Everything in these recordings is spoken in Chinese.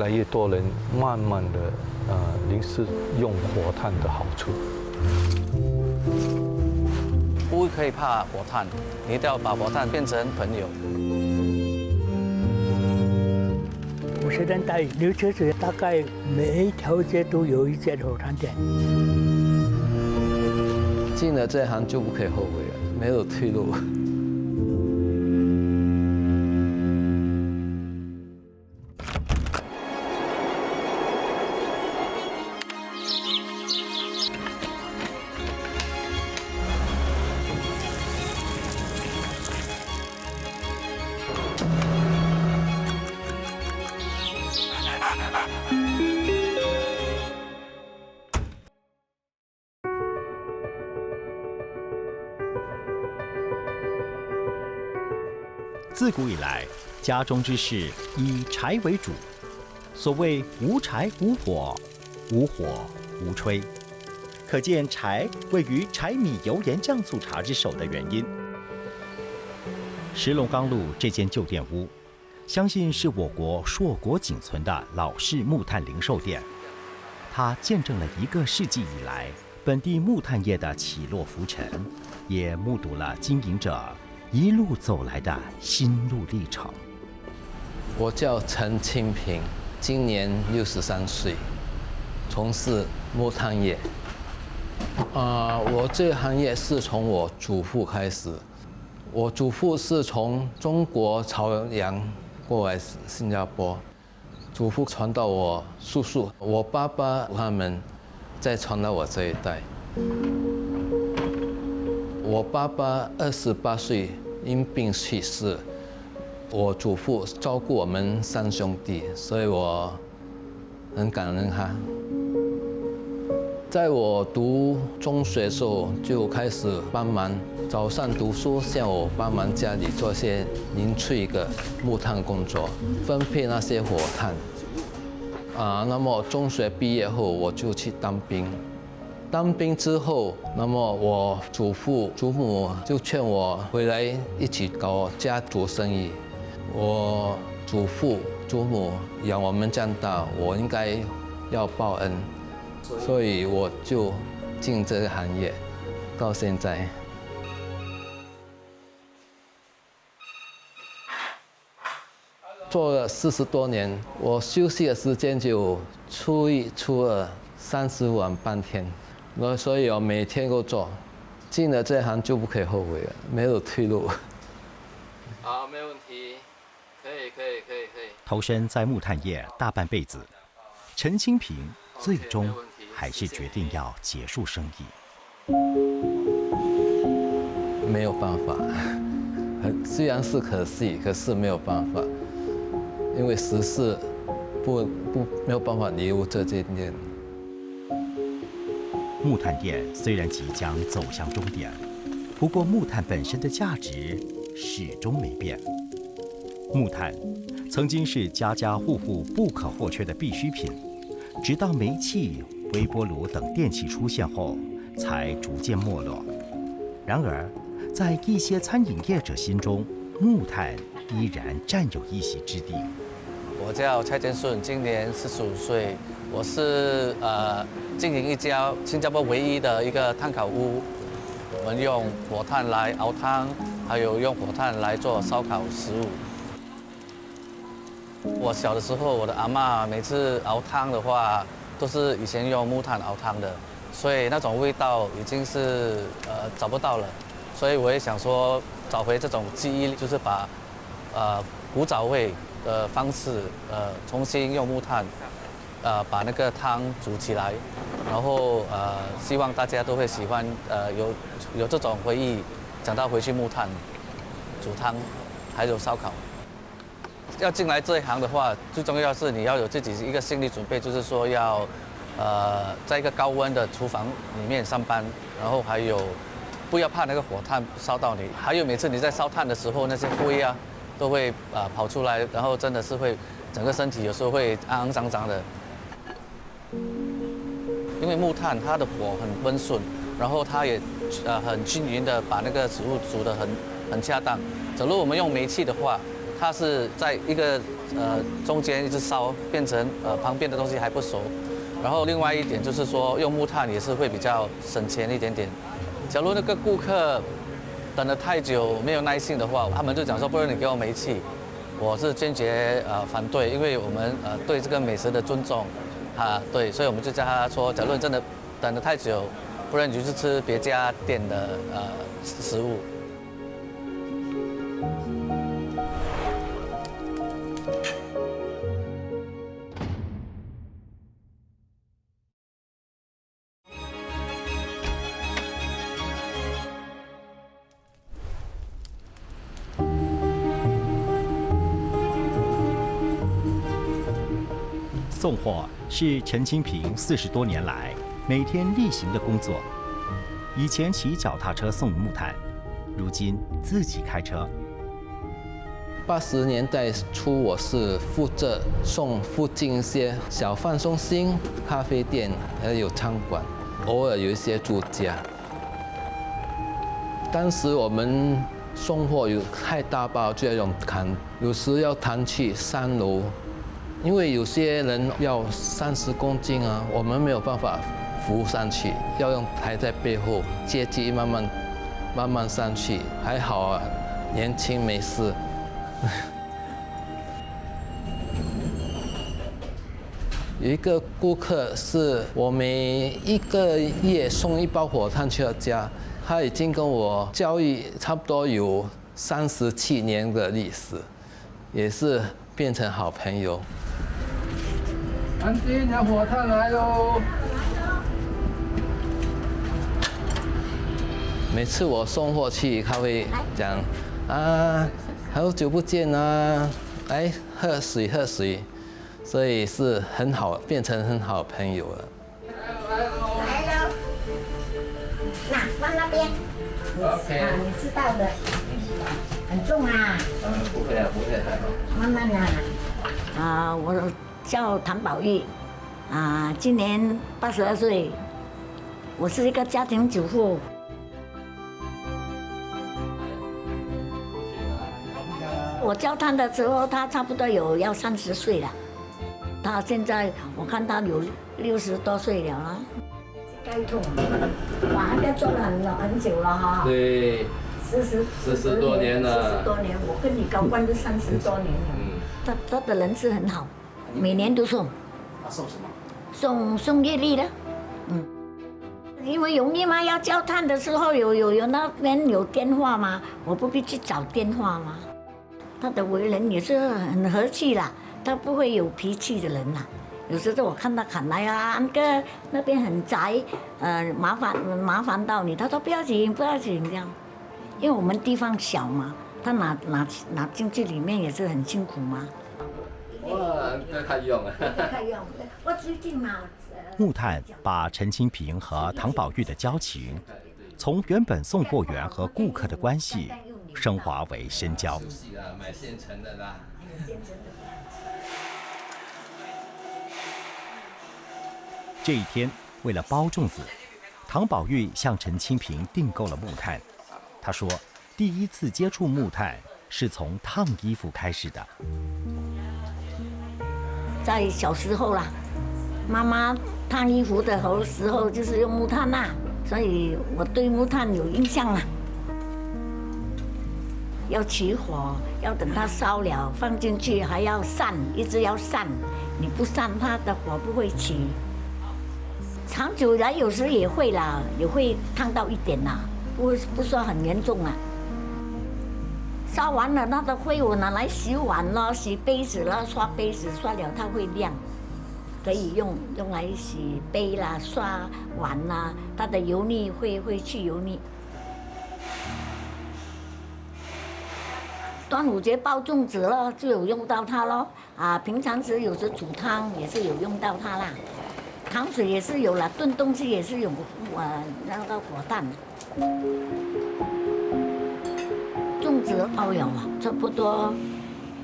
来越多人慢慢的凝视用火炭的好处。不可以怕火炭，你一定要把火炭变成朋友。50年代纽约市大概每一条街都有一间火炭店。进了这行就不可以后悔了，没有退路。自古以来，家中之事以柴为主。所谓无柴无火，无火无炊，可见柴位于柴米油盐酱醋茶之首的原因。石龙岗路这间旧店屋，相信是我国硕果仅存的老式木炭零售店。它见证了1个世纪以来本地木炭业的起落浮沉，也目睹了经营者一路走来的心路历程。我叫陈清平，今年63岁，从事木炭业。我这个行业是从我祖父开始。我祖父是从中国朝阳过来新加坡，祖父传到我叔叔，我爸爸他们再传到我这一代。我爸爸28岁因病去世，我祖父照顾我们3兄弟，所以我很感恩他。在我读中学的时候就开始帮忙，早上读书，下午帮忙家里做些零碎的木炭工作，分配那些火炭。那么中学毕业后我就去当兵。当兵之后，那么我祖父祖母就劝我回来一起搞家族生意。我祖父祖母养我们长大，我应该要报恩，所以我就进这个行业，到现在。做了40多年，我休息的时间就初1、初230晚半天。所以我每天都做，进了这行就不可以后悔了，没有退路。好，没问题，可以。投身在木炭业大半辈子，陈清平最终还是决定要结束生意。没有办法，虽然是可惜，可是没有办法，因为时事没有办法离开这间店。木炭店虽然即将走向终点，不过木炭本身的价值始终没变。木炭曾经是家家户户不可或缺的必需品，直到煤气、微波炉等电器出现后，才逐渐没落。然而，在一些餐饮业者心中，木炭依然占有一席之地。我叫蔡建顺，今年45岁，我是经营一家新加坡唯一的一个炭烤屋。我们用火炭来熬汤，还有用火炭来做烧烤食物。我小的时候，我的阿嬷每次熬汤的话，都是以前用木炭熬汤的，所以那种味道已经是找不到了。所以我也想说，找回这种记忆，就是把古早味的方式，重新用木炭，把那个汤煮起来，然后希望大家都会喜欢，有这种回忆，讲到回去木炭煮汤，还有烧烤。要进来这一行的话，最重要是你要有自己一个心理准备，就是说要在一个高温的厨房里面上班，然后还有不要怕那个火炭烧到你，还有每次你在烧炭的时候，那些灰啊都会跑出来，然后真的是会整个身体有时候会肮脏脏的。因为木炭它的火很温顺，然后它也很均匀的把那个食物煮得很恰当。假如我们用煤气的话，它是在一个中间一直烧，变成旁边的东西还不熟。然后另外一点就是说，用木炭也是会比较省钱一点点。假如那个顾客等得太久没有耐性的话，他们就讲说，不如你给我煤气。我是坚决反对，因为我们对这个美食的尊重，对，所以我们就叫他说，假如你真的等得太久，不然你就去吃别家店的食物。送货是陈清平40多年来每天例行的工作。以前骑脚踏车送木炭，如今自己开车。80年代初，我是负责送附近一些小贩中心、咖啡店，还有餐馆，偶尔有一些住家。当时我们送货有太大包就要用扛，有时要扛去3楼。因为有些人要30公斤啊，我们没有办法扶上去，要用抬在背后，阶梯慢慢上去。还好啊，年轻没事。有一个顾客是我每1个月送1包火炭去他家，他已经跟我交易差不多有37年的历史，也是变成好朋友。安迪，你的火炭来喽！每次我送货去，他会讲啊，好久不见啊，来喝水喝水，所以是很好，变成很好朋友了。来喽，那放那边。OK。你知道的，很重啊。不会啊，不会啊。慢慢啊。我叫唐宝玉，今年82岁，我是一个家庭主妇。我教他的时候，他差不多要30岁了。他现在我看他有60多岁了啦。该痛，哇，应该做了很久了哈。对。40多年了。40多年，我跟你高官都30多年了。他的人是很好。每年都送，送什么？送月历的，因为容易嘛，要交炭的时候有那边有电话嘛，我不必去找电话嘛。他的为人也是很和气啦，他不会有脾气的人啦。有时候我看他喊来啊，安哥那边很窄，麻烦到你，他说不要紧不要紧这样，因为我们地方小嘛，他拿进去里面也是很辛苦嘛。哇，这太用了。我最近嘛。木炭把陈清平和唐宝玉的交情，从原本送货员和顾客的关系，升华为深交。买现成的啦。这一天，为了包粽子，唐宝玉向陈清平订购了木炭。他说，第一次接触木炭是从烫衣服开始的。在小时候啦，妈妈烫衣服的时候就是用木炭啦，所以我对木炭有印象啦。要起火，要等它烧了，放进去还要散，一直要散，你不散它的火不会起。长久来有时也会啦，也会烫到一点啦，不说很严重啦。烧完了，那个灰我拿来洗碗咯、洗杯子啦、刷杯子，刷了它会亮，可以用来洗杯啦、刷碗啦，它的油腻会去油腻。端午节包粽子咯，就有用到它咯。平常时有时煮汤也是有用到它啦，糖水也是有啦，炖东西也是有那个火炭。粽子包了差不多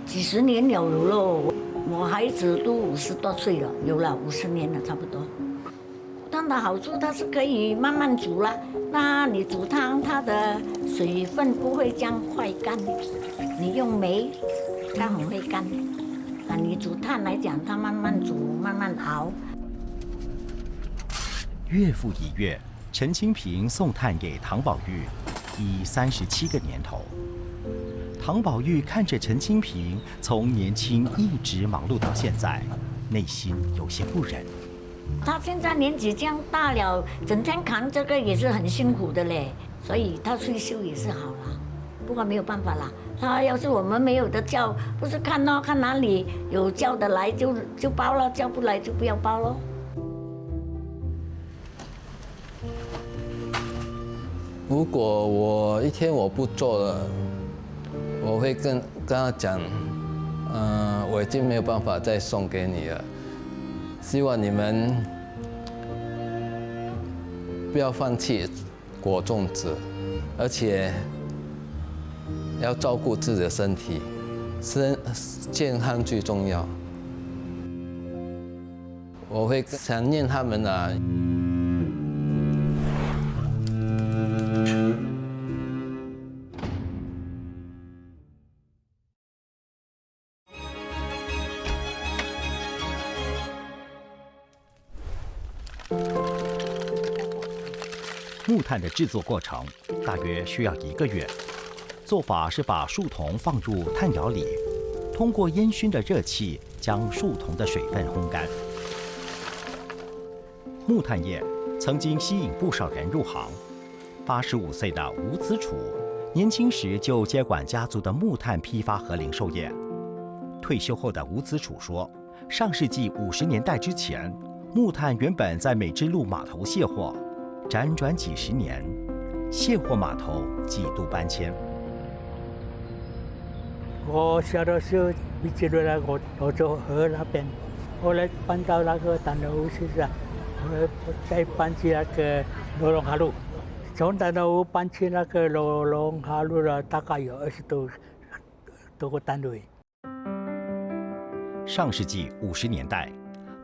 几十年了有咯，我孩子都50多岁了，有了50年了差不多。汤的好处它是可以慢慢煮啦，那你煮汤它的水分不会这样快干，你用煤它很会干。你煮炭来讲，它慢慢煮，慢慢熬。月复一月，陈清平送炭给唐宝玉，已37个年头。唐宝玉看着陈清平从年轻一直忙碌到现在，内心有些不忍。他现在年纪这样大了，整天扛这个也是很辛苦的嘞，所以他退休也是好了。不过没有办法啦，他要是我们没有的叫，不是看哪里有叫的来就包了，叫不来就不要包咯。如果我一天我不做了，我会跟他讲，我已经没有办法再送给你了。希望你们不要放弃果粽子，而且要照顾自己的身体，健康最重要。我会想念他们啊。木炭的制作过程大约需要1个月。做法是把树桐放入炭窑里，通过烟熏的热气将树桐的水分烘干。木炭业曾经吸引不少人入行。85岁的吴子楚，年轻时就接管家族的木炭批发和零售业。退休后的吴子楚说，上世纪50年代之前，木炭原本在美之路码头卸货，辗转几十年，卸货码头几度搬迁。我小的时候，美之路那个罗州河那边，后来搬到那个丹东屋去了，后来再搬去那个罗龙哈路，从丹东屋搬去那个罗龙哈路了，大概有20多个单位。上世纪50年代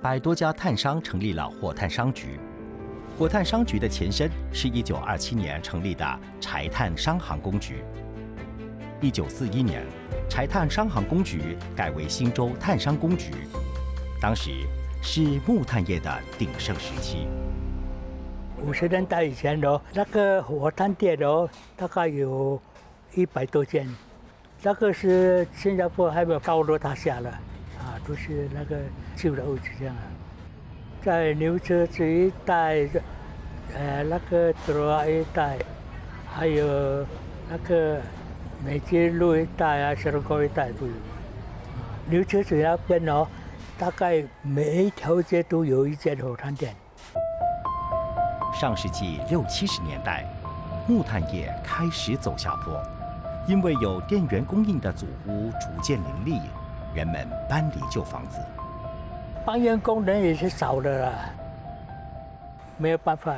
，100多家炭商成立了火炭商局。火炭商局的前身是1927年成立的柴炭商行公局。1941年，柴炭商行公局改为新州炭商公局，当时是木炭业的鼎盛时期。50年代以前的那个火炭店的大概有100多间，那个是新加坡还没有高楼大厦了，都是那个旧的屋子这样。在牛车子一带，那个德拉一带，还有那个美吉路一带啊，石龙沟一带都有。牛车子那边哦，大概每一条街都有一间火炭店。上世纪60、70年代，木炭业开始走下坡，因为有电源供应的祖屋逐渐林立，人们搬离旧房子。搬运工人也是少的啦，没有办法。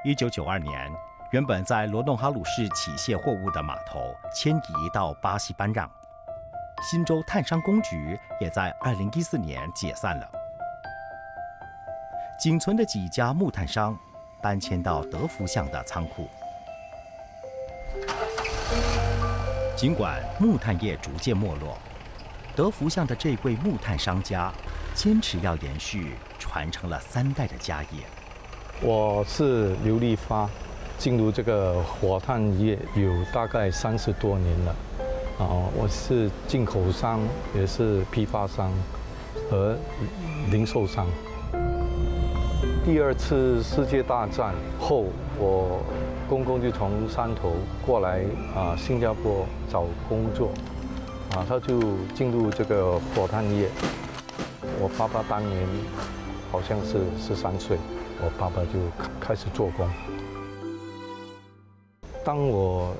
1992年，原本在罗弄哈鲁市起卸货物的码头迁移到巴西搬让，新州炭商公局也在2014年解散了。仅存的几家木炭商搬迁到德福巷的仓库。尽管木炭业逐渐没落，德福巷的这位木炭商家坚持要延续传承了3代的家业。我是刘立发，进入这个火炭业有大概30多年了。我是进口商，也是批发商和零售商。第2次世界大战后，我公公就从汕头过来新加坡找工作，他就进入这个火炭业。我爸爸当年好像是13岁，我爸爸就开始做工。当我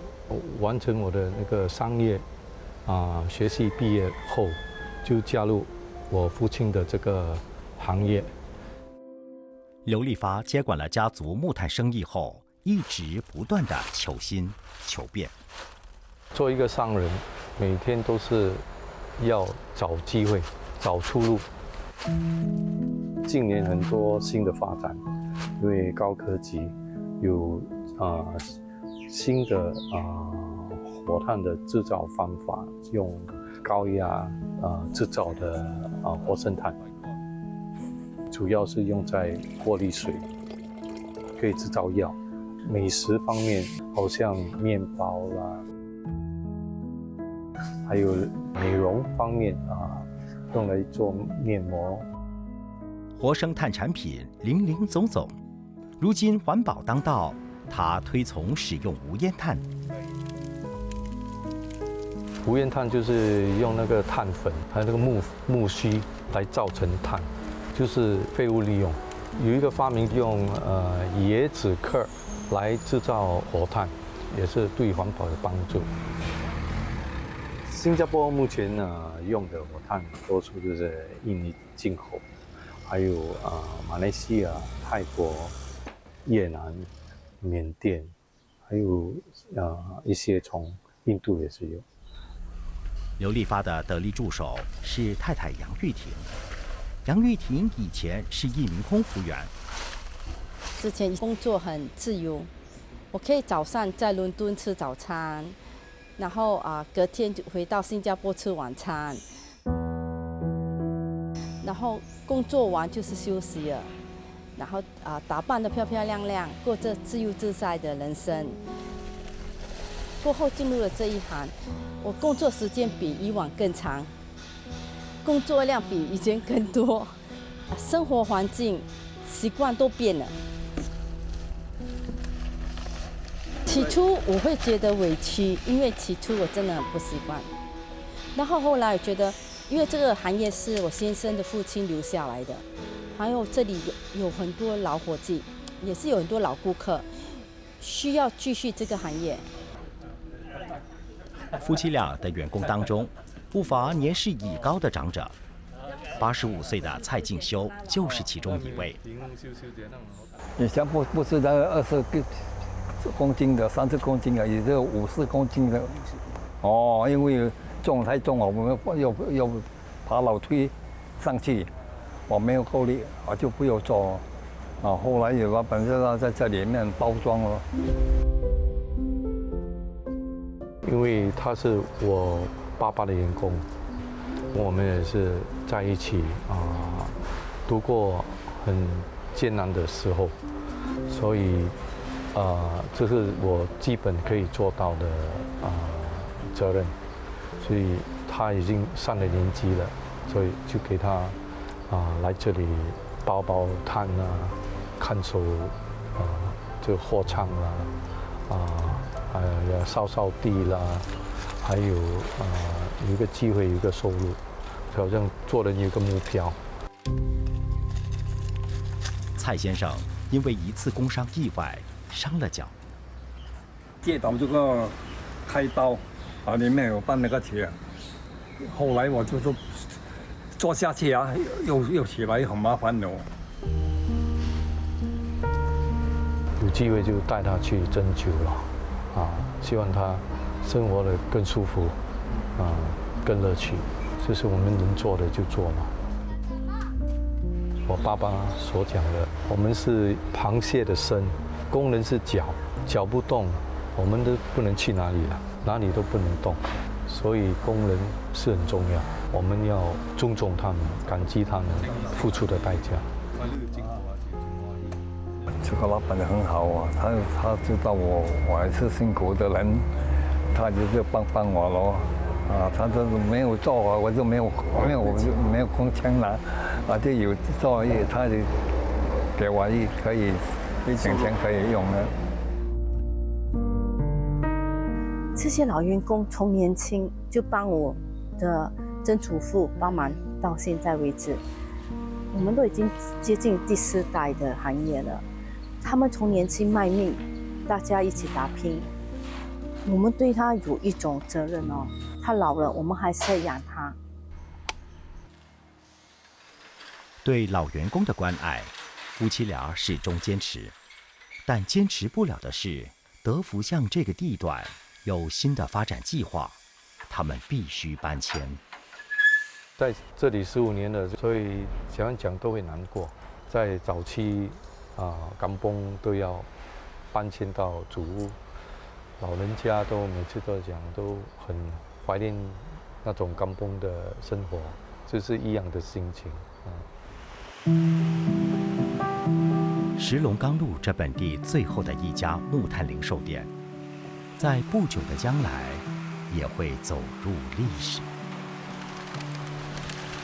完成我的那个商业学习毕业后，就加入我父亲的这个行业。刘立发接管了家族木炭生意后，一直不断地求新求变。做一个商人，每天都是要找机会、找出路。近年很多新的发展，因为高科技，有新的火炭的制造方法，用高压制造的活生炭，主要是用在过滤水，可以制造药。美食方面，好像面包啦，还有美容方面用来做面膜。活生炭产品林林总总，如今环保当道，他推崇使用无烟炭。无烟炭就是用那个碳粉还有那个木须来造成炭，就是废物利用。有一个发明用椰子壳来制造火炭，也是对环保有帮助。新加坡目前用的火炭多数就是印尼进口，还有马来西亚、泰国、越南、缅甸，还有一些从印度也是有。刘立发的得力助手是太太杨玉婷。杨玉婷以前是一名空服员，之前工作很自由，我可以早上在伦敦吃早餐，然后隔天就回到新加坡吃晚餐，然后工作完就是休息了，然后打扮得漂漂亮亮，过着自由自在的人生。过后进入了这一行，我工作时间比以往更长，工作量比以前更多，生活环境、习惯都变了。起初我会觉得委屈，因为起初我真的很不习惯。然后后来我觉得，因为这个行业是我先生的父亲留下来的，还有这里有很多老伙计，也是有很多老顾客，需要继续这个行业。夫妻俩的员工当中，不乏年事已高的长者。85岁的蔡进修就是其中一位。以前不是那个20公斤的、30公斤的，也就50公斤的。哦，因为重太重了，我们要爬楼梯上去，我没有够力，我就不要做。后来有老板就在这里面包装了。因为他是我爸爸的员工，我们也是在一起度过很艰难的时候，所以这是我基本可以做到的责任。所以他已经上了年纪了，所以就给他来这里包炭看守这个货仓要扫地啦，还有有一个机会，有一个收入，好像做人有一个目标。蔡先生因为一次工伤意外伤了脚，跌倒这个开刀里面有办那个铁，后来我就是坐下去又起来，很麻烦的。有机会就带他去针灸了。希望他生活得更舒服，更乐趣，这是我们能做的就做嘛。我爸爸所讲的，我们是螃蟹的身，工人是脚不动，我们都不能去哪里了，哪里都不能动，所以工人是很重要，我们要尊重他们，感激他们付出的代价。这个老板很好他知道我还是辛苦的人，他就帮我咯。他就是没有做我就没有工钱拿，就有做他就给我一点钱可以用的。这些老员工从年轻就帮我的曾祖父帮忙到现在为止，我们都已经接近第4代的行业了。他们从年轻卖命，大家一起打拼。我们对他有一种责任哦，他老了，我们还是要养他。对老员工的关爱，夫妻俩始终坚持，但坚持不了的是，德福巷这个地段有新的发展计划，他们必须搬迁。在这里15年了，所以想要讲都会难过。在早期甘崩都要搬迁到祖屋，老人家都每次都讲都很怀念那种甘崩的生活，就是一样的心情。石龙冈路这本地最后的一家木炭零售店，在不久的将来也会走入历史。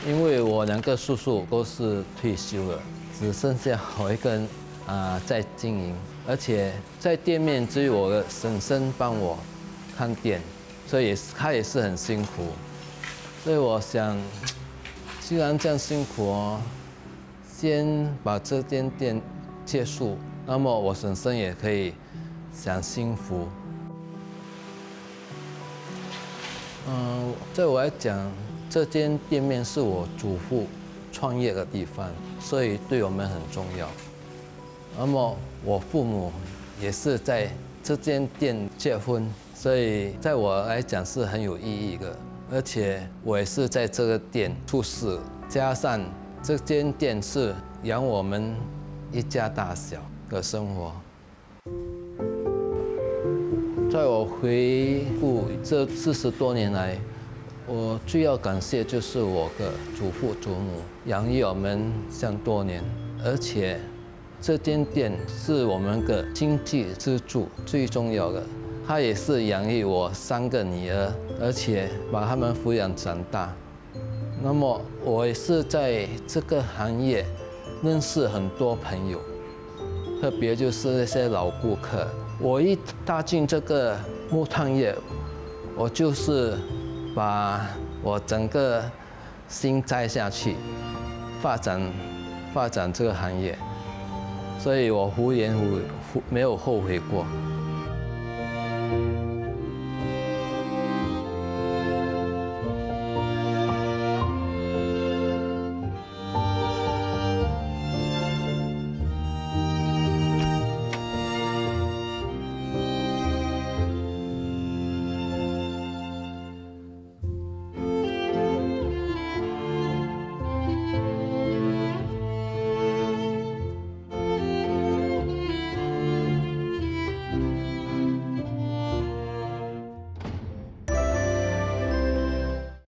因为我2个叔叔都是退休了，只剩下我一个人在经营，而且在店面只有我的婶婶帮我看店，所以她也是很辛苦。所以我想，既然这样辛苦先把这间店结束，那么我婶婶也可以享幸福。对我来讲，这间店面是我祖父创业的地方，所以对我们很重要。那么我父母也是在这间店结婚，所以在我来讲是很有意义的。而且我也是在这个店出世，加上这间店是养我们一家大小的生活。在我回顾这40多年来，我最要感谢就是我的祖父祖母养育我们这样多年，而且这间店是我们的经济支柱最重要的。他也是养育我3个女儿，而且把他们抚养长大。那么我也是在这个行业认识很多朋友，特别就是那些老顾客。我一踏进这个木炭业，我就是把我整个心栽下去，发展这个行业，所以我没有后悔过。